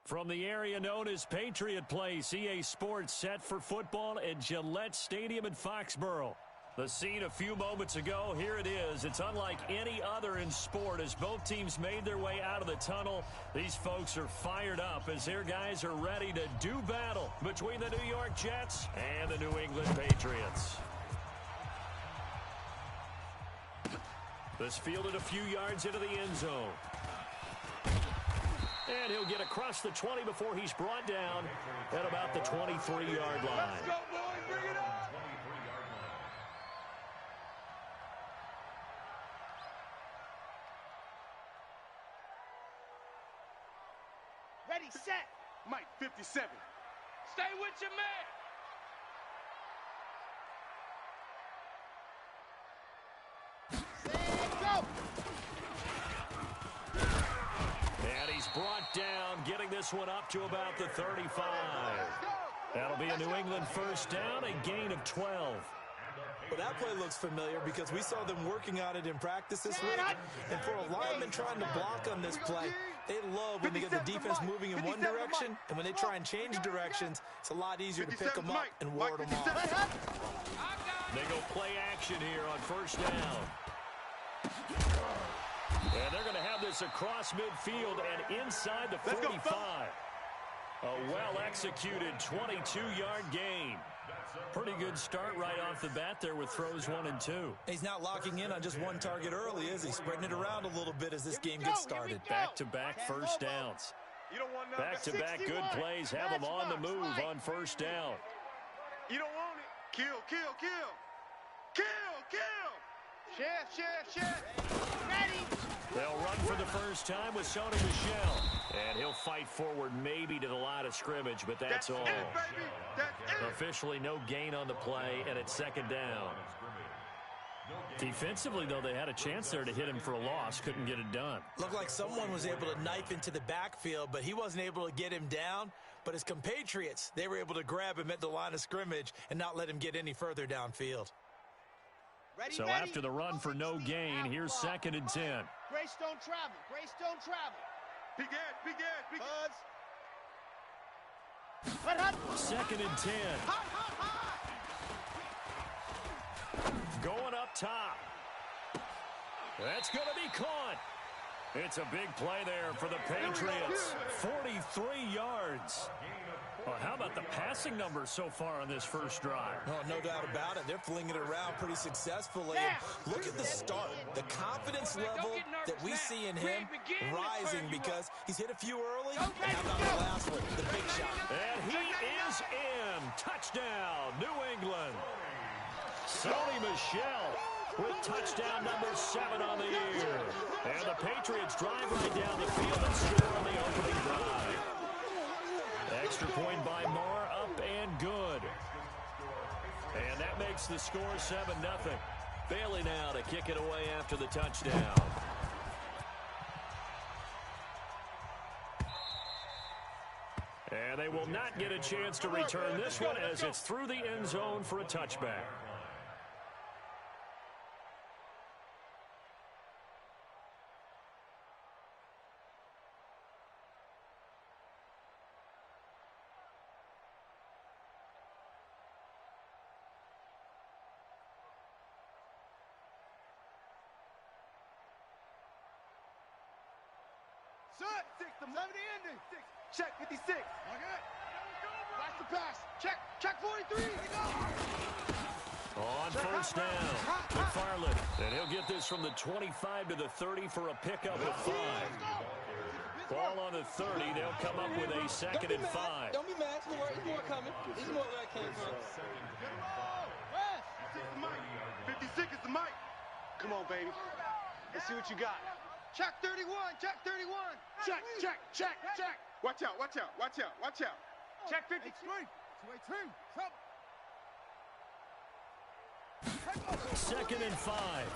From the area known as Patriot Place, EA Sports set for football at Gillette Stadium in Foxborough. The scene a few moments ago, here it is. It's unlike any other in sport as both teams made their way out of the tunnel. These folks are fired up as their guys are ready to do battle between the New York Jets and the New England Patriots. This fielded a few yards into the end zone. And he'll get across the 20 before he's brought down at about the 23-yard line. Let's go, boys. Bring it up. Ready, set. Mike, 57. Stay with your man. Go. And he's brought down, getting this one up to about the 35. That'll be a New England first down, a gain of 12. Well, that play looks familiar because we saw them working on it in practice this week. And for a lineman trying to block on this play, they love when they get the defense moving in one direction, and when they try and change directions, it's a lot easier to pick them up and ward them off. They go play action here on first down. And they're going to have this across midfield and inside the 45. A well-executed 22-yard gain. Pretty good start right off the bat there with throws 1 and 2. He's not locking in on just one target early, is he? Spreading it around a little bit as this game gets started. Back-to-back first downs. Back-to-back good plays have them on the move on first down. You don't want it. Kill, kill, kill. Kill, kill. Chef. Ready. They'll run for the first time with Sony Michel. And he'll fight forward maybe to the line of scrimmage, but that's all. It, baby. That's it. Officially no gain on the play, and it's second down. Defensively, though, they had a chance there to hit him for a loss. Couldn't get it done. Looked like someone was able to knife into the backfield, but he wasn't able to get him down. But his compatriots, they were able to grab him at the line of scrimmage and not let him get any further downfield. So after the run for no gain, here's second and 10. Grace don't travel. Grace don't travel. Big Ed. Second and 10. Going up top. That's going to be caught. It's a big play there for the Patriots. 43 yards. Well, how about the passing numbers so far on this first drive? Oh, no doubt about it. They're flinging it around pretty successfully. And look at the start. The confidence level that we see in him rising because he's hit a few early. And how about the last one, the big shot? And he is in. Touchdown, New England. Sony Michel with touchdown number 7 on the year. And the Patriots drive right down the field and score on the opening drive. Extra point by Moore, up and good. And that makes the score 7-0. Bailey now to kick it away after the touchdown. And they will not get a chance to return this one as it's through the end zone for a touchback. Check 56. Okay. Watch the pass. Check 43. On first down, McFarland. And he'll get this from the 25 to the 30 for a pickup of 5. Ball on the 30. They'll come up with a second and 5. Don't be mad. There's more coming. There's more where that came from. 56 is the mic. Come on, baby. Let's see what you got. Check 31. Check 31. Check. Watch out. Check 53. 22. Second and 5.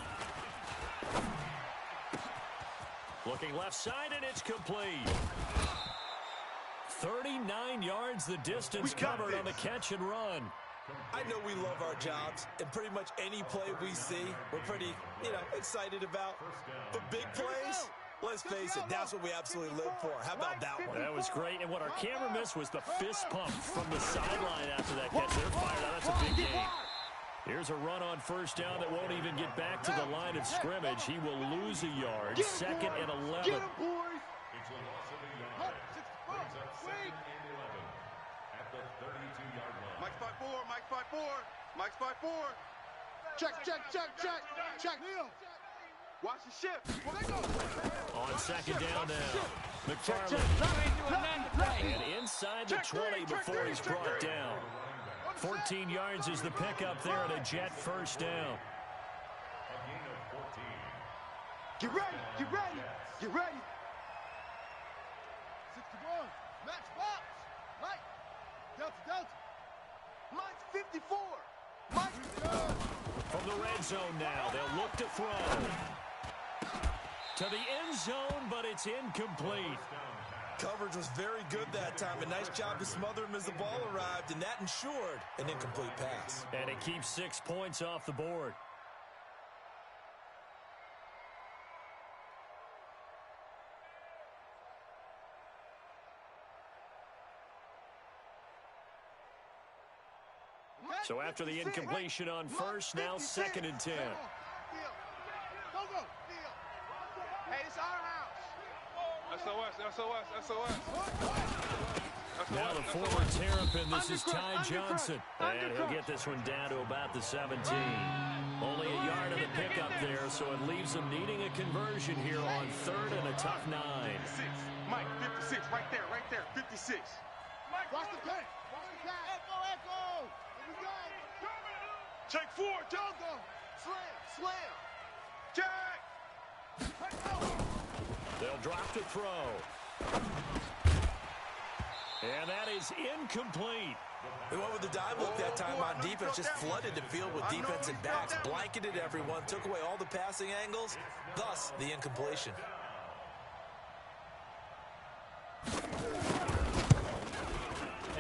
Looking left side, and it's complete. 39 yards the distance covered on the catch and run. I know we love our jobs, and pretty much any play we see, we're pretty, excited about. But big plays, Let's face it, that's what we absolutely live for. How about that one? That was great, and what our camera missed was the fist pump from the sideline after that catch. They're fired out. That's a big gain. Here's a run on first down that won't even get back to the line of scrimmage. He will lose a yard. Second and 11. Get him, boys. It's a loss of a yard. Brings up second and 11 at the 32-yard line. Mike's 5-4. Mike's 5-4. Mike's 5-4. Check. Check. Watch the shift. On second down now. McFarland. And inside the 20 before he's brought down. 14 yards is the pickup there and a Jet first down. Get ready. 61. Max box. Mike. Delta. Mike's 54. Mike. From the red zone now, they'll look to throw. To the end zone, but it's incomplete. Coverage was very good that time. A nice job to smother him as the ball arrived, and that ensured an incomplete pass. And it keeps 6 points off the board. So after the incompletion on first, now second and 10. Go. Hey, it's our house. SOS. Now the forward Terrapin, this is Ty Johnson. And he'll get this one down to about the 17. Only a yard of the pickup there, so it leaves them needing a conversion here on third and a tough 9. 56. Mike, 56. Right there. 56. Watch the pass. Echo. Here we go. Check 4. Go. Slam. Check. They'll drop to throw. And that is incomplete. They went with the dive look that time on defense, just flooded the field with defensive backs, blanketed everyone, took away all the passing angles, thus the incompletion.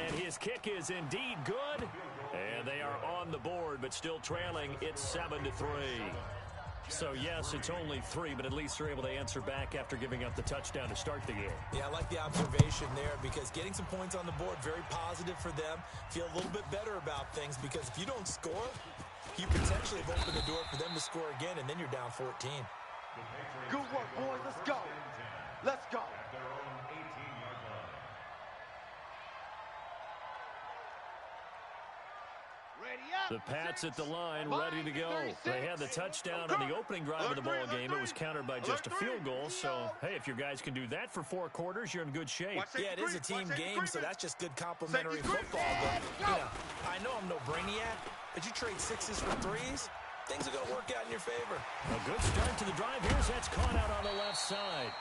And his kick is indeed good. And they are on the board, but still trailing. It's 7-3. So, yes, it's only 3, but at least they're able to answer back after giving up the touchdown to start the game. Yeah, I like the observation there because getting some points on the board, very positive for them. Feel a little bit better about things because if you don't score, you potentially have opened the door for them to score again, and then you're down 14. Good work, boys. Let's go. The Pats at the line, ready to go. They had the touchdown on the opening drive of the ball game. It was countered by just a field goal. So, hey, if your guys can do that for 4 quarters, you're in good shape. Yeah, it is a team game, so that's just good complimentary football. But, I know I'm no brainiac, but you trade 6s for 3s, things are going to work out in your favor. A good start to the drive. Here's that's caught out on the left side.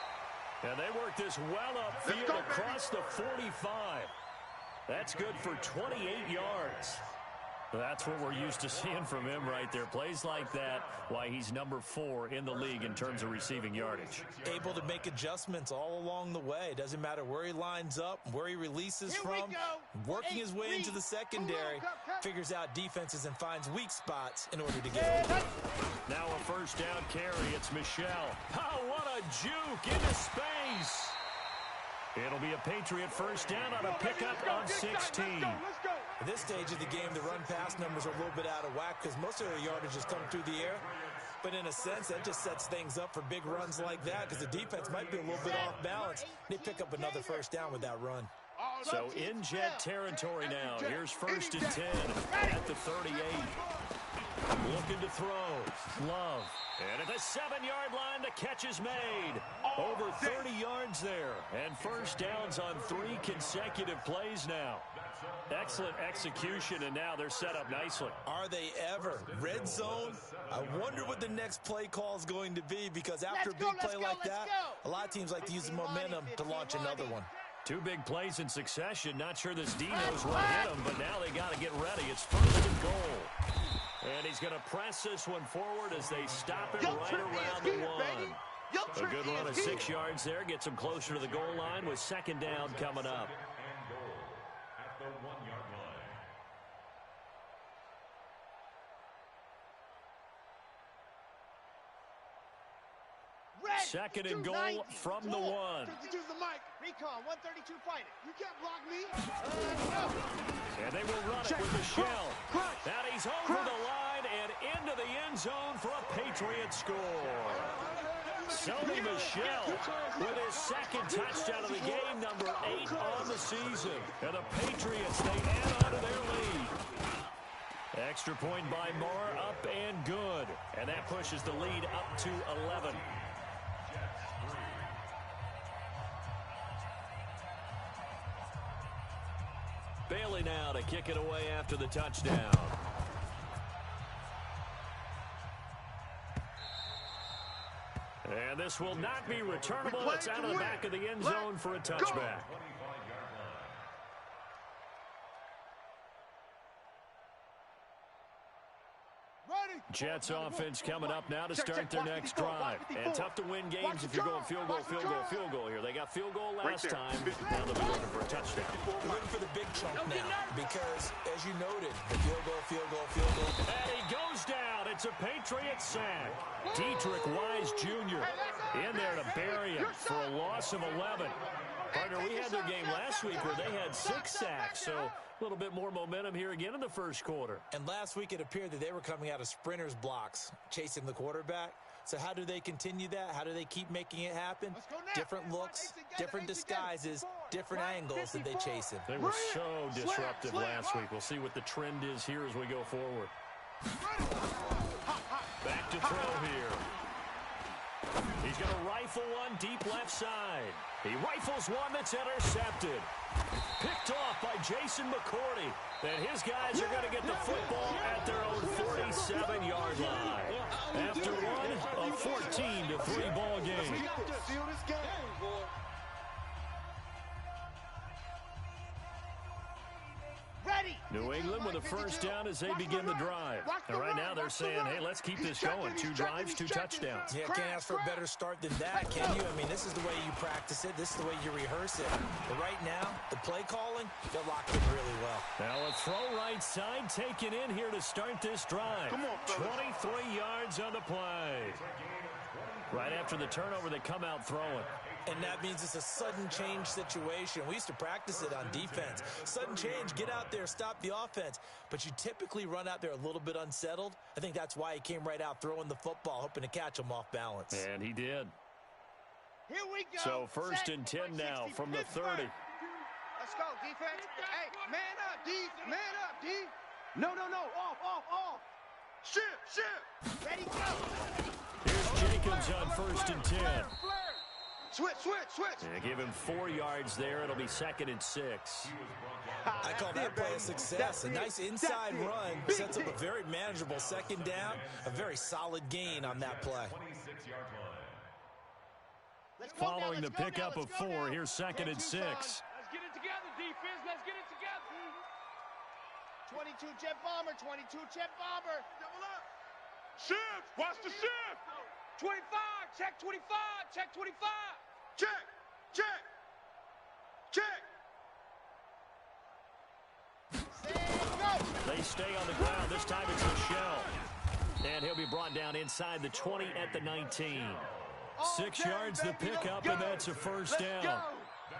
And they work this well upfield across the 45. That's good for 28 yards. That's what we're used to seeing from him right there. Plays like that, why he's number 4 in the league in terms of receiving yardage. Able to make adjustments all along the way. Doesn't matter where he lines up, where he releases from. Working his way into the secondary. Figures out defenses and finds weak spots in order to get open. Now a first down carry. It's Michelle. Oh, what a juke into space. It'll be a Patriot first down on a pickup on 16. At this stage of the game, the run-pass numbers are a little bit out of whack because most of their yardage has come through the air. But in a sense, that just sets things up for big runs like that because the defense might be a little bit off balance. They pick up another first down with that run. So in Jet territory now. Here's first and 10 at the 38. Looking to throw. Love. And at the 7-yard line, the catch is made. Over 30 yards there. And first downs on 3 consecutive plays now. Excellent execution, and now they're set up nicely. Are they ever? Red zone? I wonder what the next play call is going to be because after a big play like that, a lot of teams like to use the momentum to launch another one. 2 big plays in succession. Not sure this D knows what hit him, but now they got to get ready. It's first and goal. And he's going to press this one forward as they stop it right around the 1. A good run of 6 yards there. Gets him closer to the goal line with second down coming up. At the 1-yard line. second and goal from the 1. 52's the mic. Recon, 132 fighting. You can't block me. And they will run it with Michel. Now he's over the line and into the end zone for a Patriot score. Sony Michel with his second touchdown of the game, number 8 on the season. And the Patriots, they add on to their lead. Extra point by Moore, up and good. And that pushes the lead up to 11. Bailey now to kick it away after the touchdown. And this will not be returnable. It's out of the back of the end zone for a touchback. Jets offense coming up now to start their next drive. And tough to win games if you're going field goal here. They got field goal last time. Now they'll be looking for a touchdown. They're looking for the big chunk now because, as you noted, the field goal. And he goes down. It's a Patriot sack. Dietrich Wise Jr. in there to bury him for a loss of 11. Partner, we had their game last week where they had 6 sacks, so a little bit more momentum here again in the first quarter. And last week it appeared that they were coming out of sprinters blocks, chasing the quarterback. So how do they continue that? How do they keep making it happen? Different looks, different disguises, different angles that they chase him. They were so disruptive last week. We'll see what the trend is here as we go forward. Back to throw here. He's going to rifle one deep left side. He rifles one that's intercepted. Picked off by Jason McCourty. And his guys are going to get the football at their own 47-yard line. After one, a 14-3 ball game. New England with a first down as they begin the drive. And right now they're saying, hey, let's keep this going. 2 drives, 2 touchdowns. Yeah, can't ask for a better start than that, can you? I mean, this is the way you practice it. This is the way you rehearse it. But right now, the play calling, they're locked in really well. Now a throw right side taken in here to start this drive. 23 yards on the play. Right after the turnover, they come out throwing. And that means it's a sudden change situation. We used to practice it on defense. Sudden change, get out there, stop the offense. But you typically run out there a little bit unsettled. I think that's why he came right out throwing the football, hoping to catch him off balance. And he did. Here we go. So first and 10 now from the 30. Let's go, defense. Hey, man up, D. Man up, D. No. Off. Shift. Ready, go. Here's Jacobs on first and 10. Switch. Yeah, give him 4 yards there. It'll be second and 6. I call that play a success. A nice inside run sets up a very manageable second down. A very solid gain on that play. Following the pickup of 4, here's second and 6. Let's get it together, defense. Let's get it together. 22 jet bomber. Double up. Shift. Watch the shift. 25. Check 25. Check 25. Check. They stay on the ground. This time it's Michel. And he'll be brought down inside the 20 at the 19. 6 yards the pickup, and that's a first down.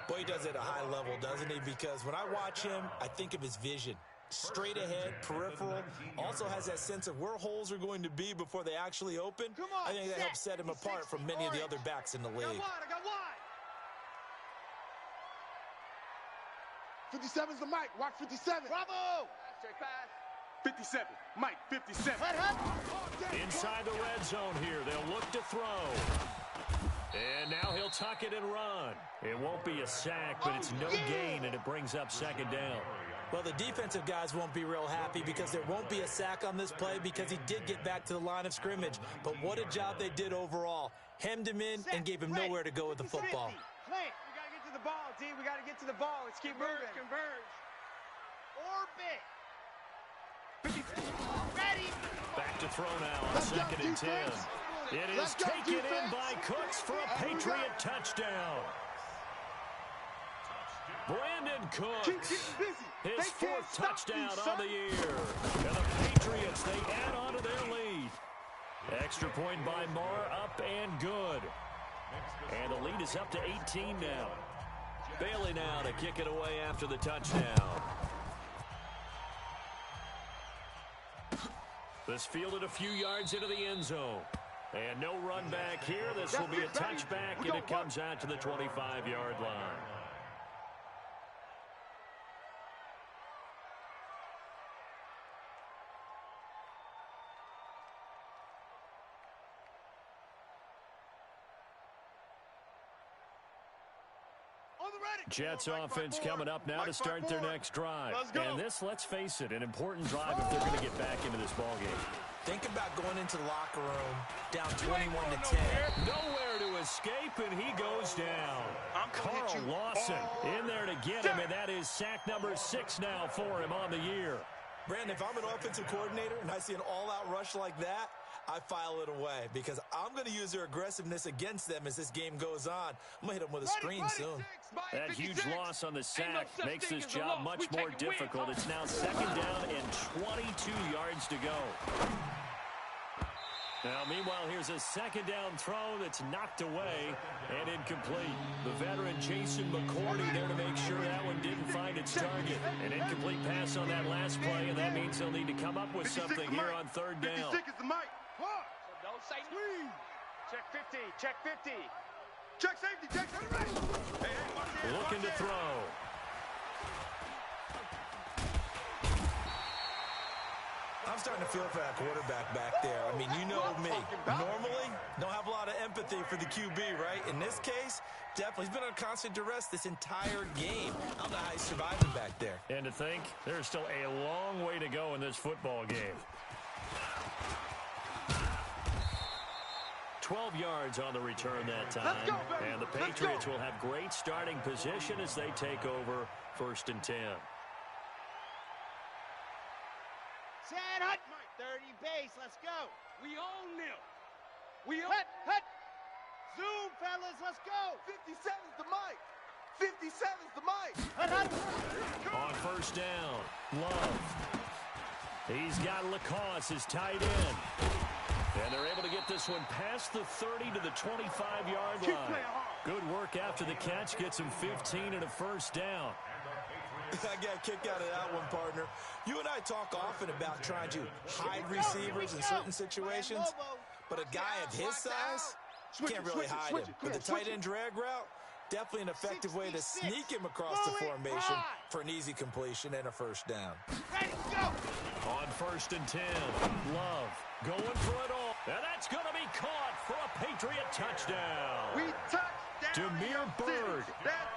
Boy, he does it at a high level, doesn't he? Because when I watch him, I think of his vision. Straight ahead, peripheral, also has that sense of where holes are going to be before they actually open. I think that helps set him apart from many of the other backs in the league. I got wide. 57's the mic. Watch 57. Bravo. Straight pass. 57. Mike, 57. Inside the red zone here. They'll look to throw. And now he'll tuck it and run. It won't be a sack, but it's no gain, and it brings up second down. Well, the defensive guys won't be real happy because there won't be a sack on this play because he did get back to the line of scrimmage. But what a job they did overall. Hemmed him in and gave him nowhere to go with the football. We got to get to the ball, D. We got to get to the ball. Let's keep moving. Converge. Orbit. Ready. Back to throw now on second and 10. It is taken in by Cooks for a Patriot touchdown. Brandon Cooks, his 4th touchdown on the year. And the Patriots, they add on to their lead. Extra point by Moore, up and good. And the lead is up to 18 now. Bailey now to kick it away after the touchdown. This fielded a few yards into the end zone. And no run back here. This will be a touchback, and it comes out to the 25-yard line. Jets offense coming up now to start their next drive. And this, let's face it, an important drive if they're going to get back into this ballgame. Think about going into the locker room down 21-10. Nowhere to escape, and he goes down. Carl Lawson in there to get him, and that is sack number 6 now for him on the year. Brandon, if I'm an offensive coordinator and I see an all-out rush like that, I file it away because I'm going to use their aggressiveness against them as this game goes on. I'm going to hit them with a screen soon. That huge loss on the sack makes this job much more difficult. It's now 2nd down and 22 yards to go. Now, meanwhile, here's a 2nd down throw that's knocked away and incomplete. The veteran Jason McCourty there to make sure that one didn't find its target. An incomplete pass on that last play, and that means they'll need to come up with something here on 3rd down. 56 is the mic. Don't say squeeze. Check 50. Check 50. Check safety. Check safety. Hey, looking to throw. I'm starting to feel for that quarterback back there. I mean, you know me. Normally, don't have a lot of empathy for the QB, right? In this case, definitely. He's been on constant duress this entire game. I don't know how he's surviving back there. And to think, there's still a long way to go in this football game. 12 yards on the return that time. And the Patriots will have great starting position as they take over 1st and 10. Set hut. 30 base. Let's go. We own them. We own. Hut. Zoom, fellas. Let's go. 57's the mic. 57's the mic. Hut. On 1st down, Love. He's got Lacoste, his tight end. And they're able to get this one past the 30 to the 25-yard line. Good work after the catch. Gets him 15 and a 1st down. I got a kick out of that one, partner. You and I talk often about trying to hide receivers in certain situations, but a guy of his size, you can't really hide him. But the tight end drag route, definitely an effective way to sneak him across the formation for an easy completion and a 1st down. On 1st and 10, Love going for it all. And that's going to be caught for a Patriot touchdown. We touched. Damiere Byrd,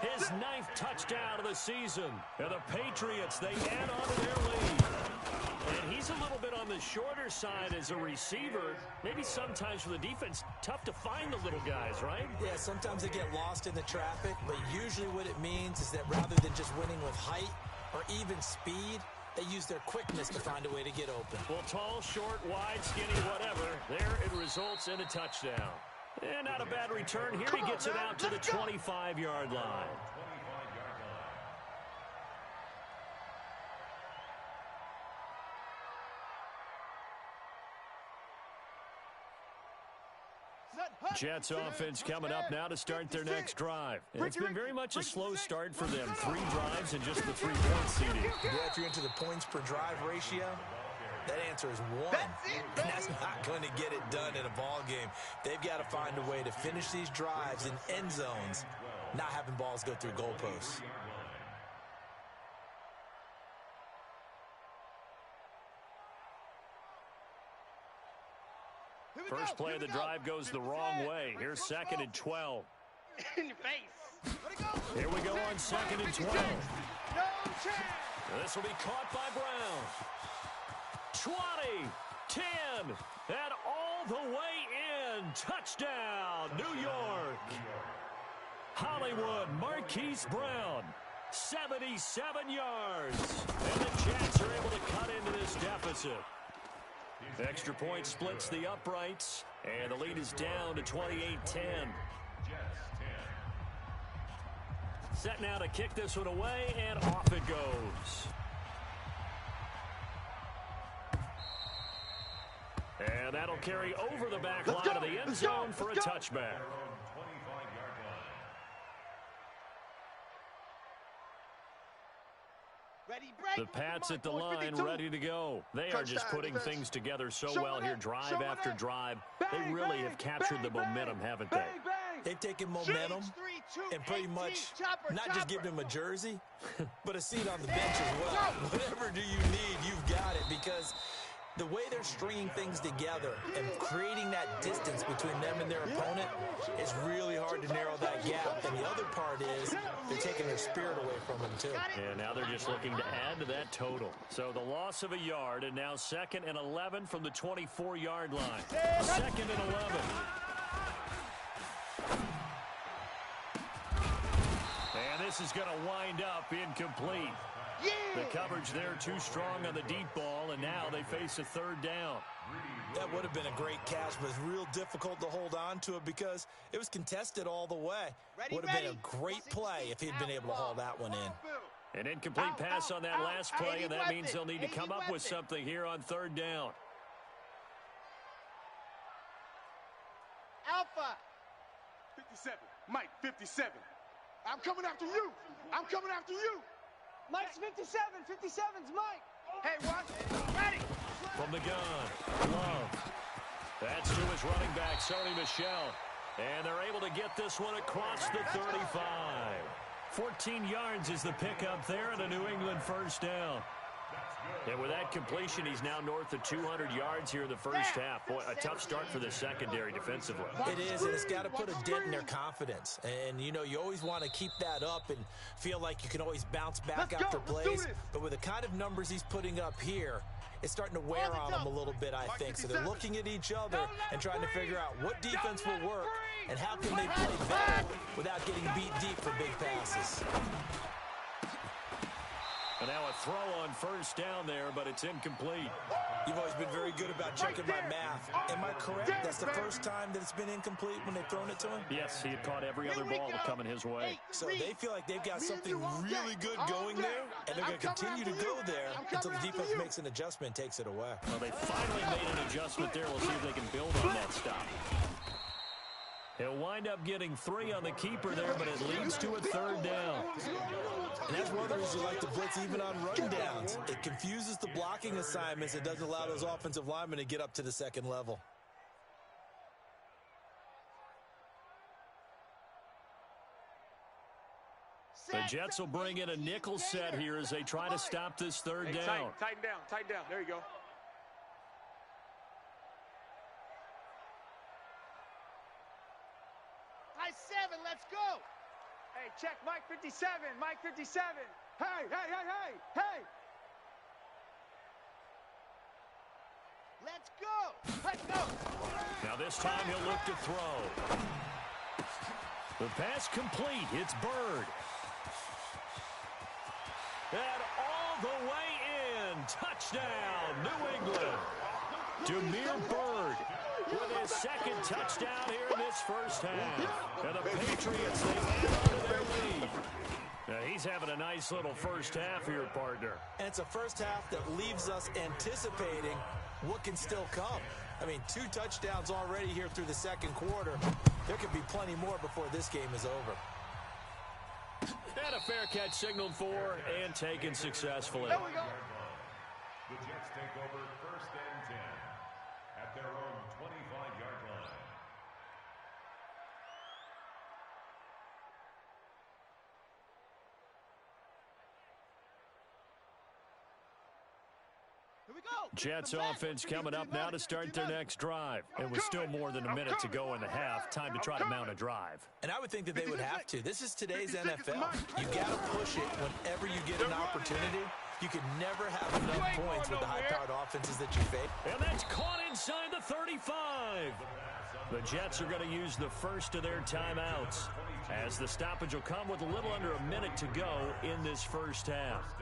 his 9th touchdown of the season. And the Patriots, they add on to their lead. And he's a little bit on the shorter side as a receiver. Maybe sometimes for the defense, tough to find the little guys, right? Yeah, sometimes they get lost in the traffic, but usually what it means is that rather than just winning with height or even speed, they use their quickness to find a way to get open. Well, tall, short, wide, skinny, whatever, there it results in a touchdown. And not a bad return here. He gets it out to the 25-yard line. Jets offense coming up now to start their next drive. It's been very much a slow start for them. 3 drives and just the 3-point seeding. Yeah, if you're into the points per drive ratio, that answer is 1. And that's not going to get it done in a ball game. They've got to find a way to finish these drives in end zones, not having balls go through goalposts. First play of the drive goes the wrong way. Here's 2nd and 12. In your face. Here we go on 2nd and 12. No chance. This will be caught by Brown. 20, 10, and all the way in. Touchdown, New York. Hollywood Marquise Brown, 77 yards. And the Jets are able to cut into this deficit. Extra point splits the uprights, and the lead is down to 28-10. Set now to kick this one away, and off it goes. And that'll carry over the back line of the end zone for a touchback. The Pats at the line, ready to go. They are just putting things together so well here, drive after drive. They really have captured the momentum, haven't they? They've taken momentum and pretty much not just given him a jersey, but a seat on the bench as well. Whatever do you need, you've got it, because the way they're stringing things together and creating that distance between them and their opponent is really hard to narrow that gap. And the other part is they're taking their spirit away from them, too. And now they're just looking to add to that total. So the loss of a yard, and now 2nd and 11 from the 24-yard line. 2nd and 11. And this is going to wind up incomplete. The coverage there too strong on the deep ball, and now they face a 3rd down. That would have been a great catch, but it's real difficult to hold on to it because it was contested all the way. Would have been a great play if he'd been able to haul that one in. An incomplete pass on that last play, and that means they'll need to come up with something here on 3rd down. Alpha. 57. Mike, 57. I'm coming after you. I'm coming after you. Mike's 57. 57's Mike. Hey, what? Ready. From the gun, Love. That's to his running back, Sony Michel. And they're able to get this one across the 35. 14 yards is the pickup there, and a New England 1st down. And with that completion, he's now north of 200 yards here in the first half. Boy, a tough start for the secondary defensively. It is, and it's got to put a dent in their confidence. And, you know, you always want to keep that up and feel like you can always bounce back after plays. But with the kind of numbers he's putting up here, it's starting to wear on them a little bit, I think. So they're looking at each other and trying to figure out what defense will work and how can they play better without getting beat deep for big passes. And now a throw on 1st down there, but it's incomplete. You've always been very good about checking my math. Am I correct? That's the first time that it's been incomplete when they've thrown it to him? Yes, he had caught every other ball coming his way. So they feel like they've got something really good going there, and they're going to continue to go there until the defense makes an adjustment and takes it away. Well, they finally made an adjustment there. We'll see if they can build on that stop. He'll wind up getting 3 on the keeper there, but it leads to a 3rd down. And that's one of the reasons you like to blitz even on rundowns. It confuses the blocking assignments. It doesn't allow those offensive linemen to get up to the 2nd level. The Jets will bring in a nickel set here as they try to stop this 3rd down. Tighten down. There you go. High 7, let's go. Hey, check Mike 57. Mike 57. Hey. Let's go. Now this time he'll look to throw. The pass complete. It's Bird. And all the way in. Touchdown, New England. Demir Bird with his 2nd touchdown here in this first half. And the Patriots, they add on to their lead. Now he's having a nice little first half here, partner. And it's a first half that leaves us anticipating what can still come. I mean, 2 touchdowns already here through the 2nd quarter. There could be plenty more before this game is over. And a fair catch signaled for and taken successfully. There we go. The Jets take over 1st and 10 at their own 25-yard line. Here we go. Jets offense coming up now to start their next drive. And with still more than a minute to go in the half, time to try to mount a drive. And I would think that they would have to. This is today's NFL. You got to push it whenever you get an opportunity. You can never have enough points with the high-powered offenses that you face. And that's caught inside the 35. The Jets are going to use the first of their timeouts, as the stoppage will come with a little under a minute to go in this first half.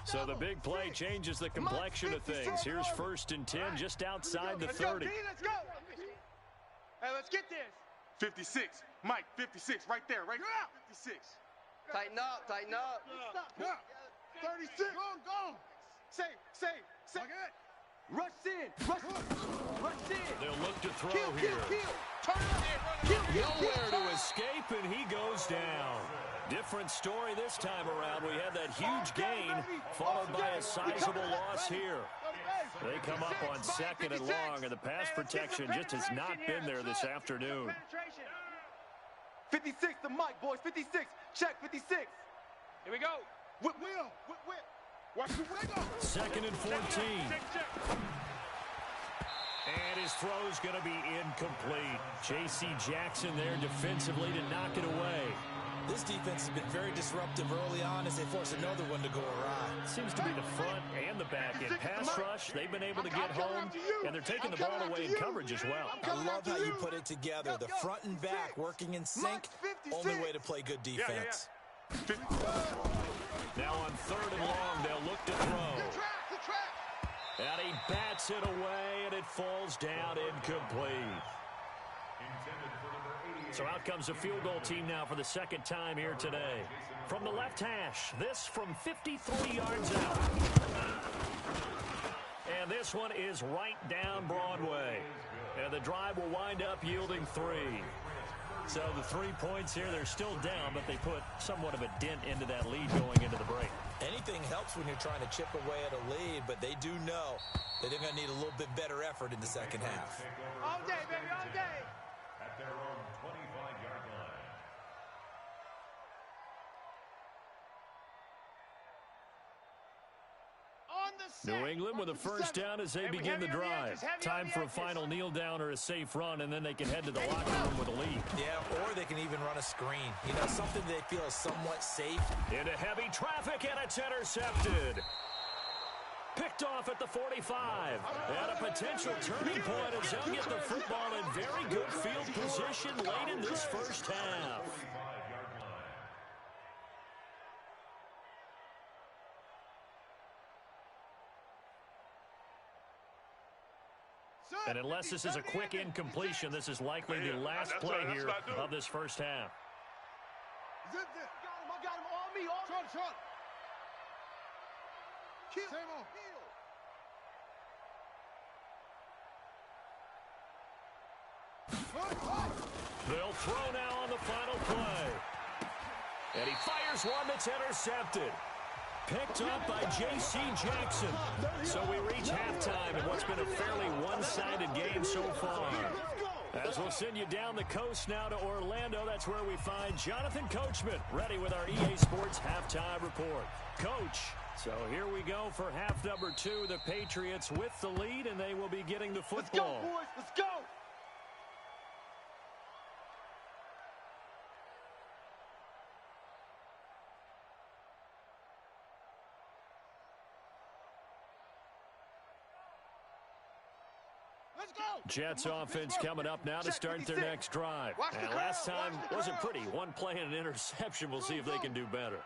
So the big play changes the complexion of things. Here's 1st and 10 just outside the 30. Let's go. Hey, let's get this. 56. Mike, 56. Right there. 56. Tighten up. 36. Go. Say. Rush in. They'll look to throw here. Turn up. Nowhere to his escape, and he goes down. Different story this time around. We had that huge gain, followed by a sizable loss here. They come up on 2nd and long, and the pass protection just has not been there this afternoon. 56 to Mike, boys. 56. Check 56. Here we go. Whip. Watch the wiggle. 2nd and 14. And his throw's going to be incomplete. J.C. Jackson there defensively to knock it away. This defense has been very disruptive early on as they force another one to go awry. Seems to be the front and the back in pass rush. They've been able to get home, and they're taking the ball away in coverage as well. I love how you put it together. The front and back working in sync. Only way to play good defense. Now on 3rd and long, they'll look to throw. And he bats it away, and it falls down incomplete. So out comes the field goal team now for the 2nd time here today. From the left hash, this from 53 yards out. And this one is right down Broadway. And the drive will wind up yielding 3. So the 3 points here, they're still down, but they put somewhat of a dent into that lead going into the break. Anything helps when you're trying to chip away at a lead, but they do know that they're going to need a little bit better effort in the 2nd half. All day, baby, all day. At their own 25-yard line. New England with a first down as they begin the drive. Time for a final kneel down or a safe run, and then they can head to the locker room with a lead. Yeah, or they can even run a screen. You know, something they feel is somewhat safe. Into heavy traffic, and it's intercepted. Picked off at the 45. And a potential turning point as they'll get the football in very good field position late in this first half. And unless this is a quick incompletion, this is likely the last play here of this first half. I got him, on me, Shot. Kill. They'll throw now on the final play. And he fires one that's intercepted. Picked up by J.C. Jackson. So we reach halftime in what's been a fairly one-sided game so far. As we'll send you down the coast now to Orlando, that's where we find Jonathan Coachman ready with our EA Sports halftime report. Coach, so here we go for half number 2. The Patriots with the lead, and they will be getting the football. Let's go, boys. Let's go. Jets offense coming up now to start their next drive. And last time wasn't pretty. One play and an interception. We'll see if they can do better.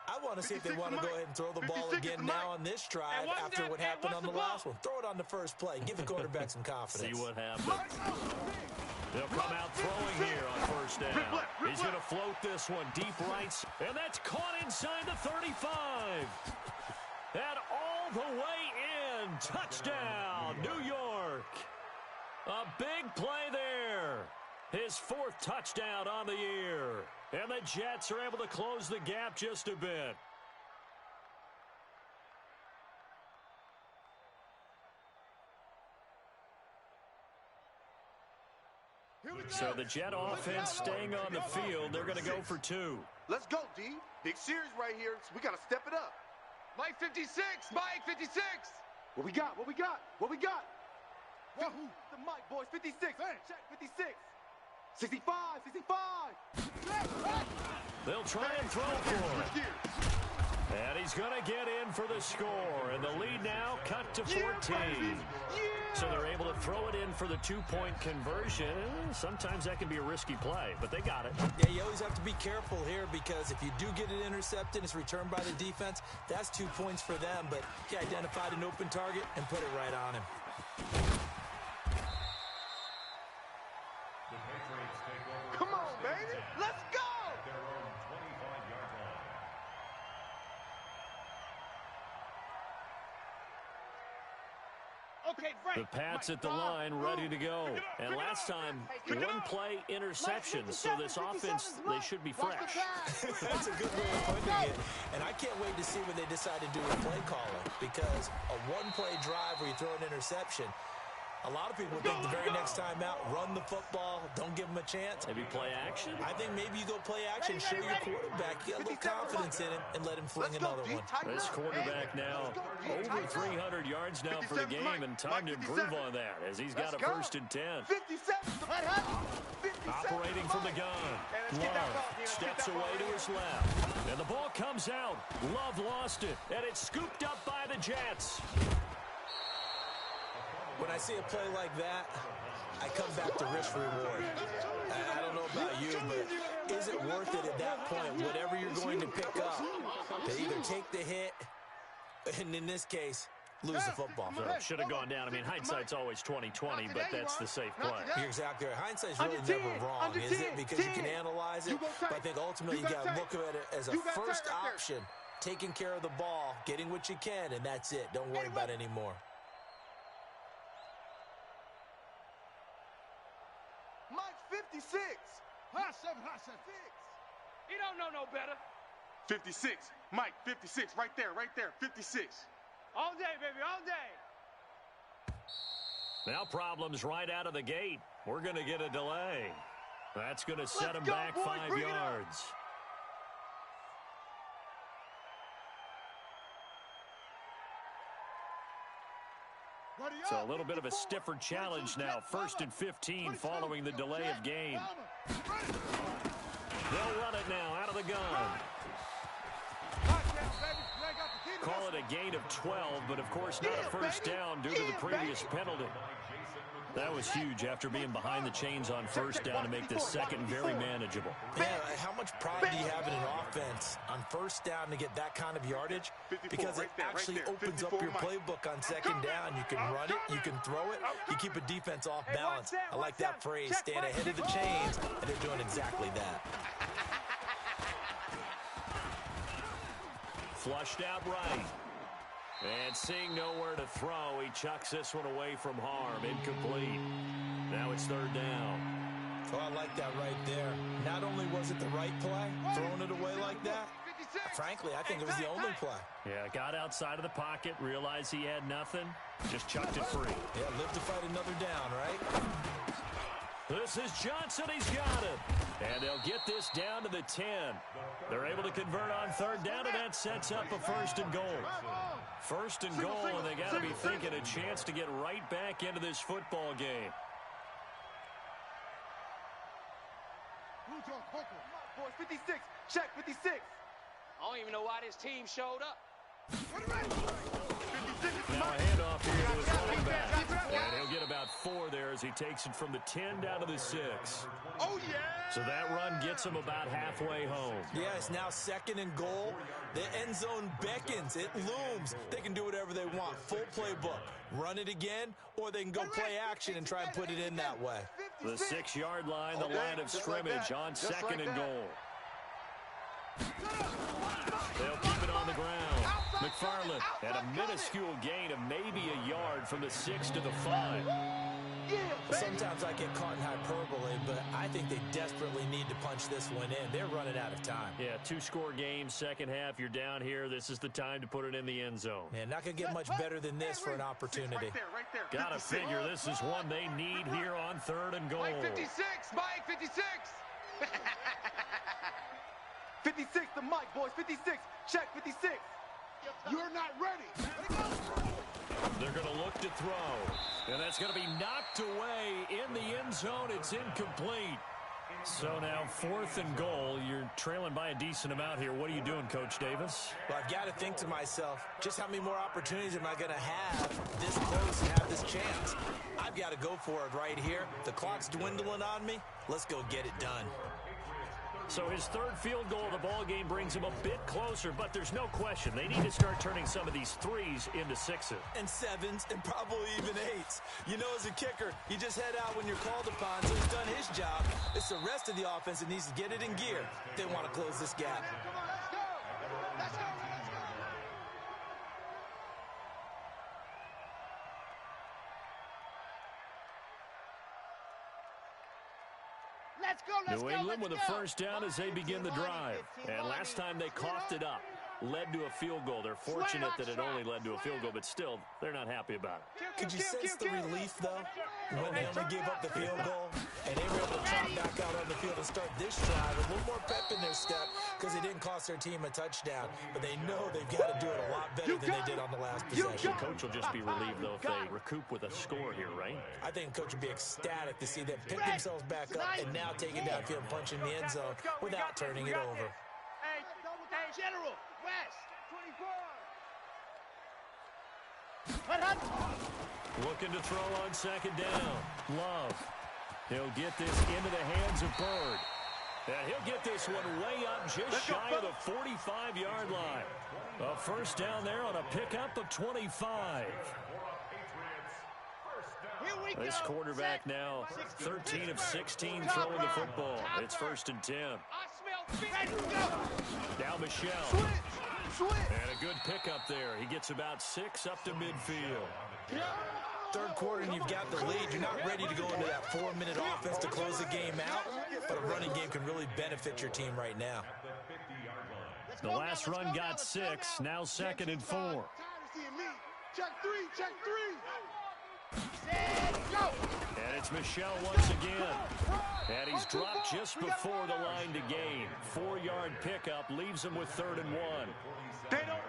I want to see if they want to go ahead and throw the ball again now on this drive after what happened on the last one. Throw it on the first play. Give the quarterback some confidence. See what happens. They'll come out throwing here on first down. He's going to float this one deep right. And that's caught inside the 35. And all the way in. Touchdown, New York. A big play there. His 4th touchdown on the year. And the Jets are able to close the gap just a bit. So the Jet offense staying on the field. They're going to go for 2. Let's go, D. Big series right here, so we got to step it up. Mike 56. Mike 56. What we got? What we got? What we got? The Mike, boys. 56. Check 56. 65. 65. They'll try and throw for it. And he's going to get in for the score. And the lead now cut to 14. So they're able to throw it in for the 2-point conversion. Sometimes that can be a risky play, but they got it. Yeah, you always have to be careful here because if you do get it intercepted, it's returned by the defense. That's 2 points for them, but he identified an open target and put it right on him. Come on, baby. Let's go. Their own 25-yard line. The Pats at the line, ready to go. And last time, one play interception. So this offense, they should be fresh. That's a good way of putting it. And I can't wait to see what they decide to do with play calling, because a one-play drive where you throw an interception, a lot of people think the very next time out, run the football, don't give them a chance. Maybe play action? I think maybe you go play action, show your quarterback, get a little confidence in him, and let him fling another one. This quarterback now over 300 yards now for the game, and time to improve on that as he's got a 1st and 10. Operating from the gun. Love steps away to his left. And the ball comes out. Love lost it, and it's scooped up by the Jets. When I see a play like that, I come back to risk-reward. I don't know about you, but is it worth it at that point, whatever you're going to pick up, to either take the hit, and in this case, lose the football? So should have gone down. I mean, hindsight's always 20/20, but that's the safe play. You're exactly right. Hindsight's really never wrong, is it? Because you can analyze it, but I think ultimately you got to look at it as a first option, taking care of the ball, getting what you can, and that's it. Don't worry about it anymore. Mike 56. Hassan. He don't know no better. 56. Mike, 56. Right there. 56. All day, baby, all day. Now problems right out of the gate. We're going to get a delay. That's going to set him back 5 yards. So a little bit of a stiffer challenge now. 1st and 15 following the delay of game. They'll run it now out of the gun. Call it a gain of 12, but of course not a first down due to the previous penalty. That was huge after being behind the chains on 1st down to make this second very manageable. Yeah, how much pride do you have in an offense on 1st down to get that kind of yardage? Because it actually opens up your playbook on 2nd down. You can run it, you can throw it, you keep a defense off balance. I like that phrase, stand ahead of the chains, and they're doing exactly that. Flushed out right. And seeing nowhere to throw, he chucks this one away from harm. Incomplete. Now it's 3rd down. Oh, I like that right there. Not only was it the right play, throwing it away like that, frankly, I think it was the only play. Yeah, got outside of the pocket, realized he had nothing, just chucked it free. Yeah, live to fight another down, right? This is Johnson. He's got it. And they'll get this down to the 10. They're able to convert on 3rd down, and that sets up a 1st and goal. 1st and goal, and they got to be thinking a chance to get right back into this football game. Boys, 56. Check, 56. I don't even know why this team showed up. Now a handoff here to his running back. And he'll get about 4 there as he takes it from the 10 down to the 6. Oh, yeah! So that run gets him about halfway home. Yeah, it's now 2nd and goal. The end zone beckons. It looms. They can do whatever they want. Full playbook. Run it again, or they can go play action and try and put it in that way. The 6-yard line, the line of scrimmage on 2nd and goal. They'll keep it on the ground. McFarland had a minuscule gain of maybe a yard from the 6 to the 5. Sometimes I get caught in hyperbole, but I think they desperately need to punch this one in. They're running out of time. Yeah, 2-score game, second half, you're down here. This is the time to put it in the end zone. Man, not going to get much better than this for an opportunity. Right there. Got to figure this is one they need here on 3rd and goal. Mike 56. Mike 56. 56 to Mike, boys. 56. Check, 56. You're not ready. They're going to look to throw. And that's going to be knocked away in the end zone. It's incomplete. So now 4th and goal. You're trailing by a decent amount here. What are you doing, Coach Davis? Well, I've got to think to myself, just how many more opportunities am I going to have this close and have this chance? I've got to go for it right here. The clock's dwindling on me. Let's go get it done. So his 3rd field goal of the ball game brings him a bit closer, but there's no question they need to start turning some of these 3s into 6s. And 7s, and probably even 8s. You know, as a kicker, you just head out when you're called upon, so he's done his job. It's the rest of the offense that needs to get it in gear. They want to close this gap. Let's go. New England with a first down as they begin the drive. And last time they coughed it up, led to a field goal. They're fortunate that it only led to a field goal, but still, they're not happy about it. Could you sense the relief, though, when they only gave up the field goal and they were able to trot back out on the field and start this drive with a little more pep in their step because it didn't cost their team a touchdown, but they know they've got to do it a lot better than they did on the last possession. The coach will just be relieved, though, if they recoup with a score here, right? I think the coach would be ecstatic to see them pick themselves back up and now take it downfield and punch in the end zone without turning it over. Hey, General, West, 24. Looking to throw on second down. Love. He'll get this into the hands of Bird. And he'll get this one way up just shy of the 45-yard line. A first down there on a pickup of 25. This quarterback now 13 of 16 throwing the football. It's 1st and 10. Now Michel. And a good pickup there. He gets about 6 up to midfield. Third quarter and you've got the lead. You're not ready to go into that 4-minute offense to close the game out, but a running game can really benefit your team right now. The last run got 6. Now 2nd and 4. Check three. And it's Michel once again. And he's dropped just before the line to gain. 4-yard pickup leaves him with 3rd and 1.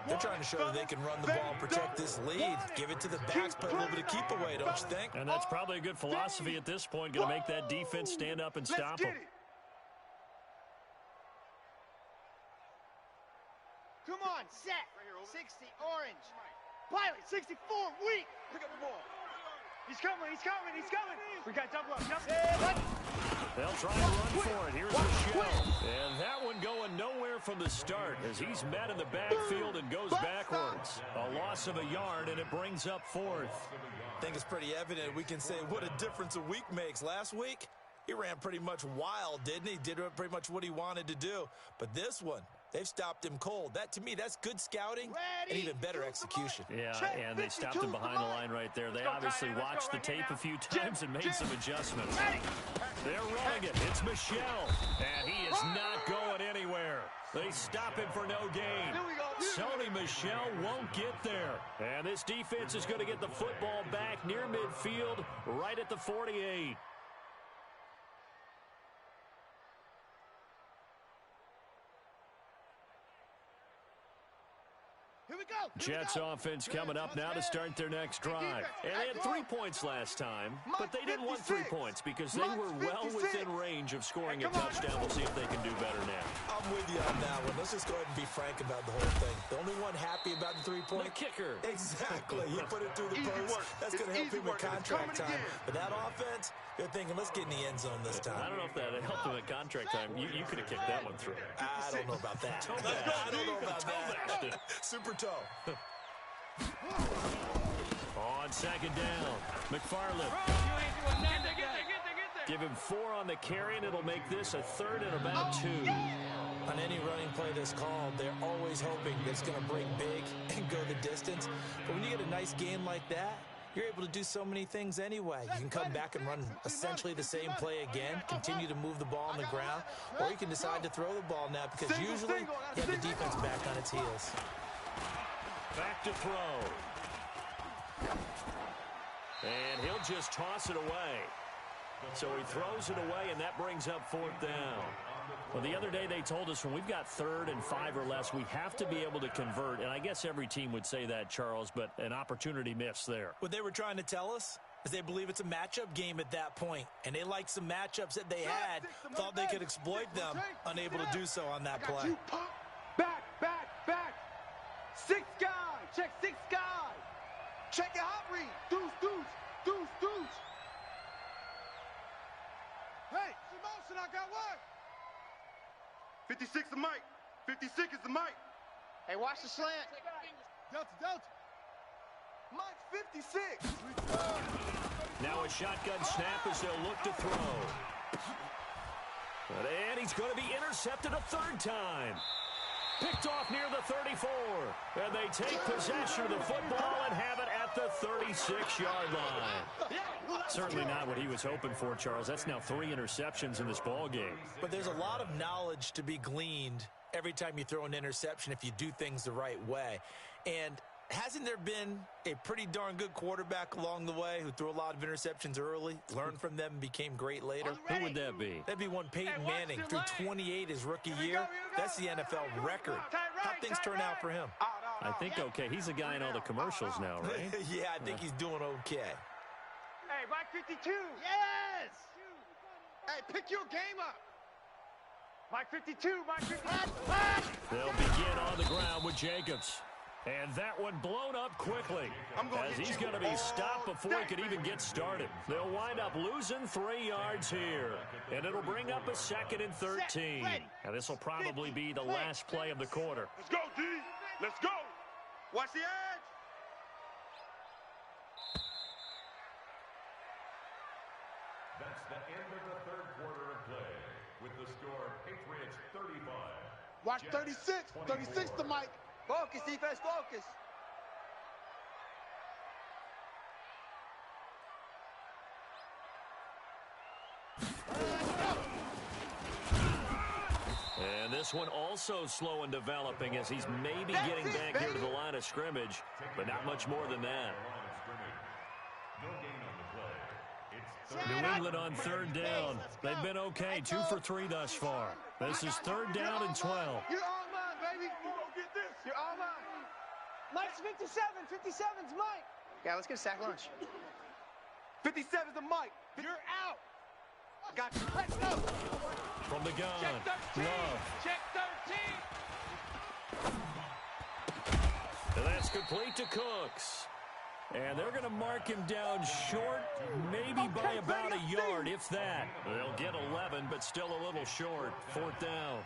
They're trying to show that they can run the ball and protect this lead. Give it to the backs, play a little bit of keep away, don't you think? And that's probably a good philosophy at this point. Going to make that defense stand up and stop them. Come on, set. 60, orange. Pilot, 64, weak. Pick up the ball. He's coming. We got double up. They'll try to run for it. Here's Michel. And that one going nowhere from the start as he's met in the backfield and goes backwards. A loss of a yard, and it brings up 4th. I think it's pretty evident. We can say what a difference a week makes. Last week, he ran pretty much wild, didn't he? Did pretty much what he wanted to do. But this one, they've stopped him cold. That, to me, that's good scouting and even better execution. Yeah, and they stopped him behind the line right there. They obviously watched the tape a few times and made some adjustments. They're running it. It's Michel, and he is not going anywhere. They stop him for no gain. Sony Michel won't get there. And this defense is going to get the football back near midfield, right at the 48. Jets offense coming up now to start their next drive. And they had 3 points last time, but they didn't want 3 points because they were well within range of scoring a touchdown. We'll see if they can do better now. I'm with you on that one. Let's just go ahead and be frank about the whole thing. The only one happy about the 3 point? The kicker. Exactly. He put it through the post. That's going to help him with contract time. But that offense, they're thinking, let's get in the end zone this time. I don't know if that helped him at contract time. You could have kicked that one through. I don't know about that. I don't know about that. Super toe. On second down, McFarland. Give him 4 on the carry, and it'll make this a 3rd and about 2. On any running play that's called, they're always hoping that it's going to break big and go the distance. But when you get a nice game like that, you're able to do so many things anyway. You can come back and run essentially the same play again, continue to move the ball on the ground, or you can decide to throw the ball now because usually you have the defense back on its heels. Back to throw. And he'll just toss it away. So he throws it away, and that brings up 4th down. Well, the other day they told us when we've got 3rd and 5 or less, we have to be able to convert. And I guess every team would say that, Charles, but an opportunity missed there. What they were trying to tell us is they believe it's a matchup game at that point. And they liked some matchups that they had, thought they could exploit them, unable to do so on that play. Back. 6 guys. Check 6 guys. Check your hot read. Deuce. Hey, motion, I got one. 56 is Mike. 56 is the Mike. Hey, watch the slant. Delta. Mike, 56. Now a shotgun snap as they'll look to throw. And he's going to be intercepted a 3rd time. Picked off near the 34. And they take possession of the football and have it at at the 36-yard line. Certainly not what he was hoping for, Charles. That's now 3 interceptions in this ball game. But there's a lot of knowledge to be gleaned every time you throw an interception if you do things the right way. And hasn't there been a pretty darn good quarterback along the way who threw a lot of interceptions early, learned from them, and became great later? Who would that be? That'd be one Peyton Manning. Threw 28 his rookie year. That's the NFL record. How'd things turn out for him? I think okay. He's a guy in all the commercials now, right? Yeah, I think he's doing okay. Hey, Mike 52. Yes! Hey, pick your game up. Mike 52, Mike 52. They'll begin on the ground with Jacobs. And that one blown up quickly as he's going to be stopped before he could even get started. They'll wind up losing 3 yards here. And it'll bring up a 2nd and 13. And this will probably be the last play of the quarter. Let's go, D. Let's go. Watch the edge. That's the end of the third quarter of play. With the score, Patriots 35. Watch 36. 36 to Mike. Focus, defense, focus. And this one also slow in developing as he's maybe getting back here to the line of scrimmage, but not much more than that. New England on 3rd down. They've been okay, 2 for 3 thus far. This is 3rd down and 12. You're all mine, baby. You gonna get this. You're all mine. Mike's 57. 57's Mike. Yeah, let's get a sack lunch. 57's the Mike. You're out. Got you. Let's go. From the gun, Love. Check 13. And that's complete to Cooks. And they're going to mark him down short, maybe by about a yard, if that. They'll get 11, but still a little short. 4th down.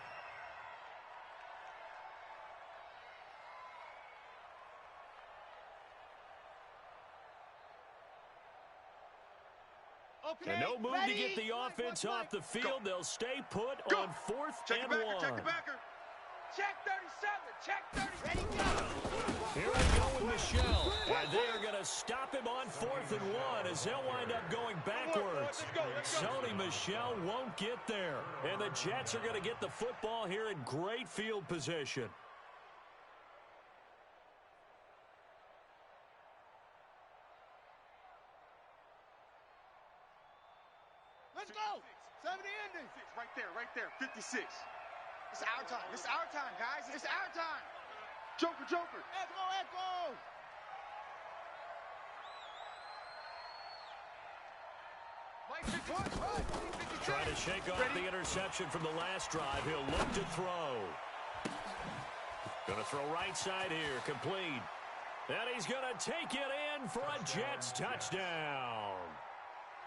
Okay, And no move ready. to get the offense off the field. They'll stay put on 4th Check and the backer. 1. Check the backer. Check 37. Check 30. Ready, go. Here we go with Michelle. And they are going to stop him on 4th and 1 as they'll wind up going backwards. Sony Michel won't get there. And the Jets are going to get the football here in great field position. Let's go. 70 ending. Right there. 56. It's our time. It's our time, guys. It's our time. Joker. Echo. Trying to shake off the interception from the last drive. He'll look to throw. Going to throw right side here. Complete. And he's going to take it in for a Jets touchdown.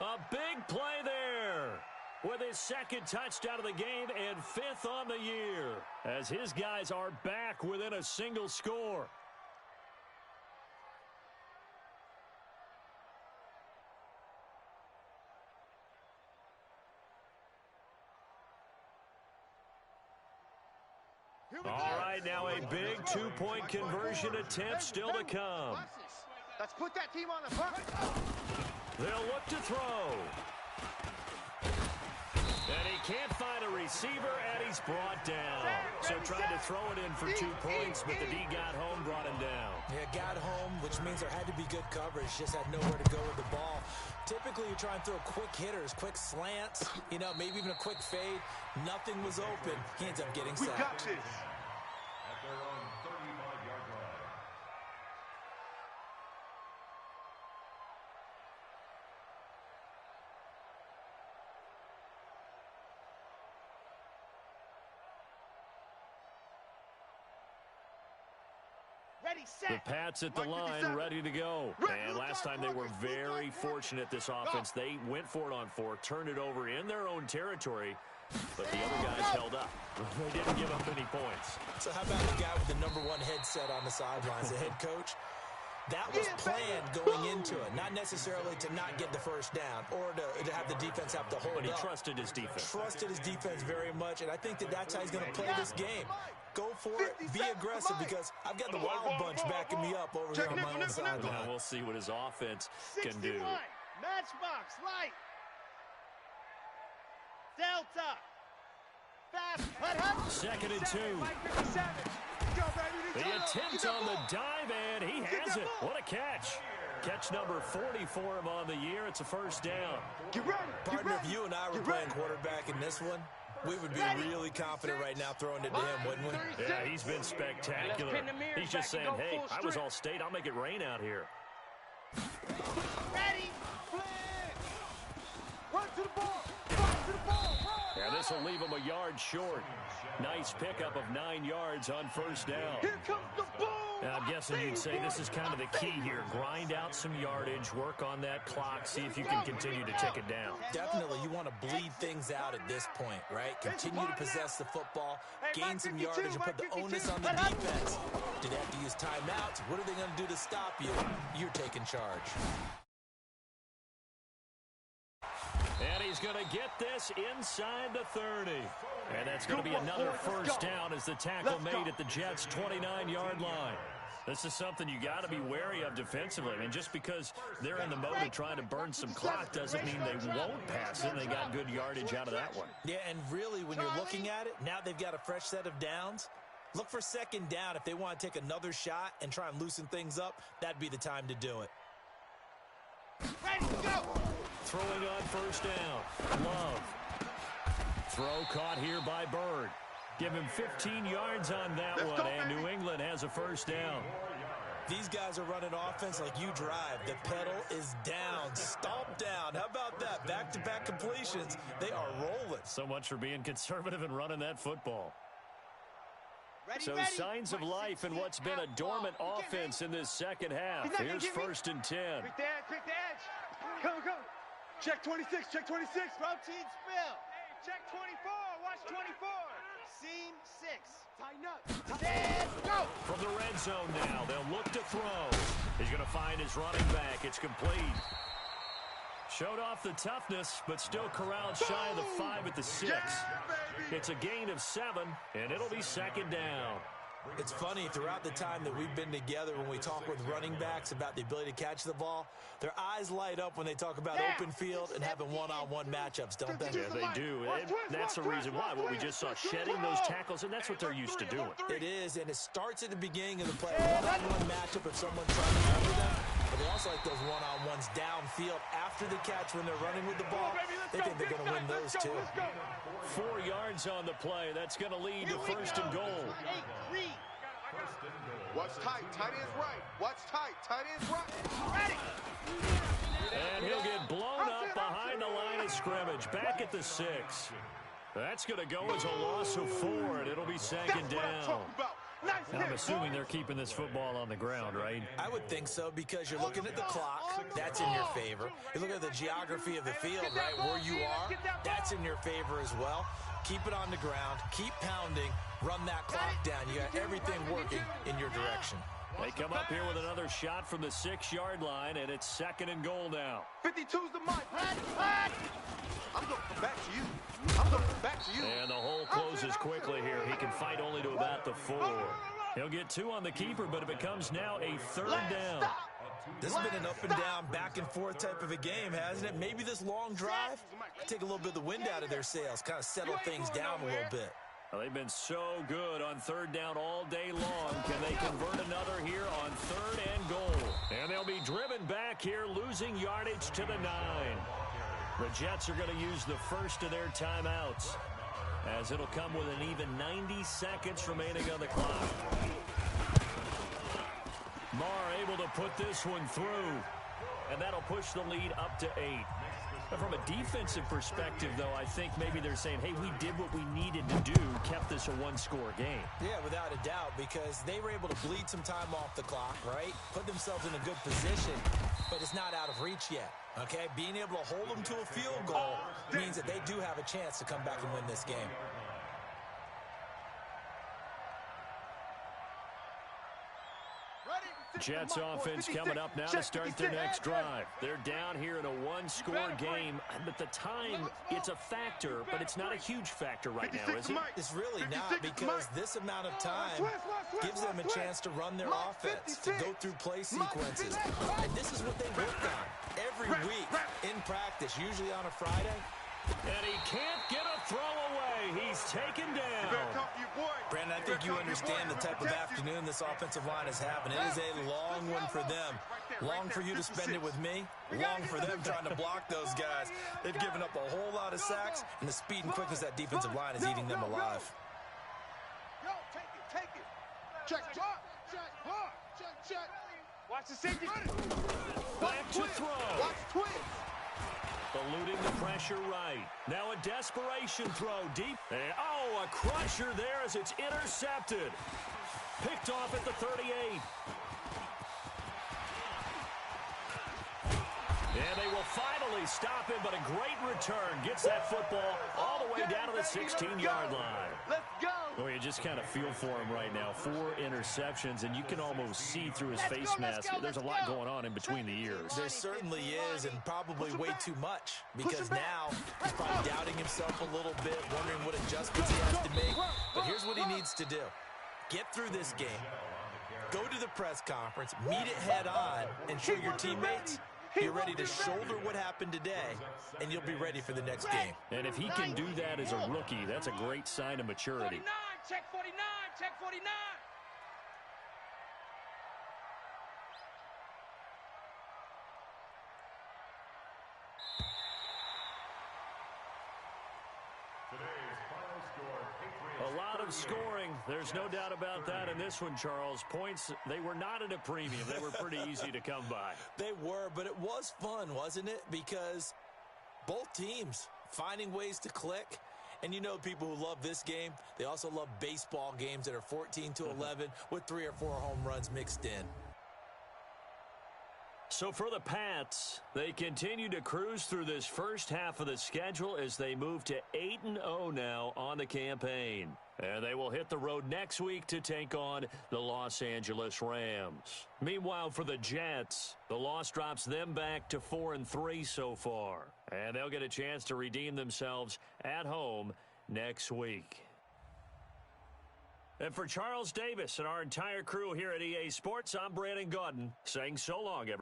A big play there with his 2nd touchdown of the game and 5th on the year as his guys are back within a single score. All right, now a big 2-point conversion attempt still to come. Let's put that team on the front. They'll look to throw. And he can't find a receiver, and he's brought down. So tried to throw it in for 2 points, but the D got home, brought him down. Yeah, got home, which means there had to be good coverage. Just had nowhere to go with the ball. Typically, you try and throw quick hitters, quick slants, maybe even a quick fade. Nothing was open. He ends up getting sacked. We got this. At their own 35-yard line. Ready, set. The Pats at the line, ready to go. And last time they were very fortunate, this offense. They went for it on 4, turned it over in their own territory, but the other guys held up. They didn't give up any points. So how about the guy with the #1 headset on the sidelines, the head coach? That was planned going into it, not necessarily to not get the first down or to have the defense have to hold But he up. trusted his defense. Trusted his defense very much, and I think that's how he's going to play this game. Go for it, be aggressive, because I've got the Wild Bunch backing me up over here on my own sideline. Now we'll see what his offense can do. Matchbox, light. Delta. Fast. 2nd and 2. The attempt on the dive, and he has it. What a catch. Catch number 40 for him on the year. It's a first down. Partner, if you and I were playing quarterback in this one, we would be really confident right now throwing it to him, wouldn't we? Yeah, he's been spectacular. He's just saying, hey, I was all state. I'll make it rain out here. Ready. Run to the ball. Run to the ball. Yeah, this will leave him a yard short. Nice pickup of 9 yards on first down. Here comes the ball. Now, I'm guessing you'd say this is kind of the key here. Grind out some yardage, work on that clock, see if you can continue to tick it down. Definitely, you want to bleed things out at this point, right? Continue to possess the football, gain some yardage, and put the onus on the defense. Do they have to use timeouts? What are they going to do to stop you? You're taking charge. And he's going to get this inside the 30. And that's going to be another first down as the tackle made at the Jets' 29-yard line. This is something you got to be wary of defensively. I mean, just because they're in the mode of trying to burn some clock doesn't mean they won't pass it. They got good yardage out of that one. Yeah, and really, when you're looking at it, now they've got a fresh set of downs. Look for 2nd down. If they want to take another shot and try and loosen things up, that'd be the time to do it. Ready, go. Throwing on first down. Love. Throw caught here by Bird. Give him 15 yards on that one, and New England has a first down. These guys are running offense like you drive. The pedal is down. Stomp down. How about that? Back-to-back completions. They are rolling. So much for being conservative and running that football. So signs of life in what's been a dormant offense in this second half. Here's 1st and 10. Quick the edge. Come. Check 26, check 26. Protein spill. Hey, check 24, watch 24. Seam 6. Tighten up. Dead, go. From the red zone now, they'll look to throw. He's going to find his running back. It's complete. Showed off the toughness, but still corralled shy of the 5 at the 6. It's a gain of 7, and it'll be 2nd down. It's funny, throughout the time that we've been together, when we talk with running backs about the ability to catch the ball, their eyes light up when they talk about open field and having one-on-one matchups, don't they? Yeah, they do. And that's the reason why. What we just saw, shedding those tackles, and that's what they're used to doing. It is, and it starts at the beginning of the play. One-on-one matchup if someone's trying to cover them. But they also like those one-on-ones downfield after the catch when they're running with the ball. They think they're going to win those, too. 4 yards on the play. That's going to lead to 1st and goal. Watch tight. Tight end's right. Watch tight. Tight end's right. Ready. And he'll get blown up behind the line of scrimmage. Back at the 6. That's going to go as a loss of 4, and it'll be 2nd down. I'm assuming they're keeping this football on the ground, right? I would think so, because you're looking at the clock. That's in your favor. You look at the geography of the field, right, where you are. That's in your favor as well. Keep it on the ground. Keep pounding. Run that clock down. You got everything working in your direction. They come up here with another shot from the 6-yard line, and it's 2nd and goal now. 52's the mic. I'm going back to you. I'm going back to you. And the hole closes quickly here. He can fight only to about the 4. He'll get 2 on the keeper, but it becomes now a 3rd down. This has been an up and down, back and forth type of a game, hasn't it? Maybe this long drive could take a little bit of the wind out of their sails, kind of settle things down a little bit. Well, they've been so good on 3rd down all day long. Can they convert another here on 3rd and goal? And they'll be driven back here, losing yardage to the 9. The Jets are going to use the first of their timeouts, as it'll come with an even 90 seconds remaining on the clock. Marr able to put this one through, and that'll push the lead up to 8. But from a defensive perspective, though, I think maybe they're saying, hey, we did what we needed to do, kept this a 1-score game. Yeah, without a doubt, because they were able to bleed some time off the clock, right? Put themselves in a good position, but it's not out of reach yet, okay? Being able to hold them to a field goal means that they do have a chance to come back and win this game. Jets offense coming up now to start their next drive. They're down here in a one-score game, but the time, it's a factor, but it's not a huge factor right now, is it? It's really not, because this amount of time gives them a chance to run their offense, to go through play sequences. And this is what they work on every week in practice, usually on a Friday. And he can't get a throw away. He's taken down. Brandon, I think you understand the type of afternoon this offensive line is having. It is a long one for them. Long for you to spend it with me. Long for them trying to block those guys. They've given up a whole lot of sacks, and the speed and quickness of that defensive line is eating them alive. Take it. Check. Watch the safety. Back to throw. Watch twins. Eluding the pressure right. Now a desperation throw deep. And, a crusher there as it's intercepted. Picked off at the 38. And they will finally stop him, but a great return. Gets that football all the way down to the 16-yard line. Let's go. Well, you just kind of feel for him right now. 4 interceptions, and you can almost see through his face mask. There's a lot going on in between the ears. There certainly is, and probably way too much, because now he's probably doubting himself a little bit, wondering what adjustments he has to make. But here's what he needs to do. Get through this game. Go to the press conference, meet it head on, and show your teammates you're ready to shoulder what happened today, and you'll be ready for the next game. And if he can do that as a rookie, that's a great sign of maturity. 49, check 49, check 49. A lot of scoring. There's no doubt about that in this one, Charles. Points, they were not at a premium. They were pretty easy to come by. They were, but it was fun, wasn't it? Because both teams finding ways to click. And you know people who love this game, they also love baseball games that are 14-11 with 3 or 4 home runs mixed in. So for the Pats, they continue to cruise through this first half of the schedule as they move to 8-0 now on the campaign. And they will hit the road next week to take on the Los Angeles Rams. Meanwhile, for the Jets, the loss drops them back to 4-3 so far. And they'll get a chance to redeem themselves at home next week. And for Charles Davis and our entire crew here at EA Sports, I'm Brandon Gaudin saying so long, everyone.